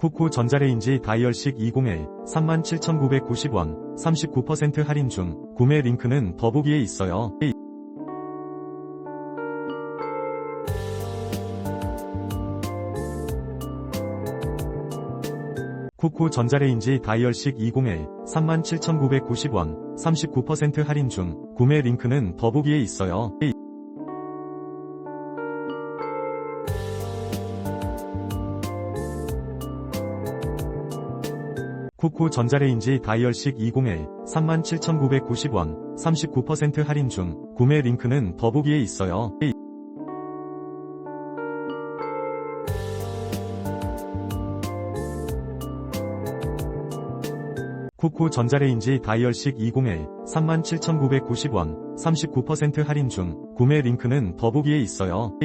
쿠쿠 전자레인지 다이얼식 201 37,990원 39% 할인 중. 구매 링크는 더보기에 있어요. 쿠쿠 전자레인지 다이얼식 201 37,990원 39% 할인 중. 구매 링크는 더보기에 있어요. 쿠쿠 전자레인지 다이얼식 201 37,990원 39% 할인 중. 구매 링크는 더보기에 있어요. 쿠쿠 전자레인지 다이얼식 201 37,990원 39% 할인 중. 구매 링크는 더보기에 있어요. 쿠쿠 전자레인지 다이얼식 201 37,990원 39% 할인 중. 구매 링크는 더보기에 있어요. 쿠쿠 전자레인지 다이얼식 201 37,990원 39% 할인 중. 구매 링크는 더보기에 있어요. 쿠쿠 전자레인지 다이얼식 201 37,990원 39% 할인 중. 구매 링크는 더보기에 있어요.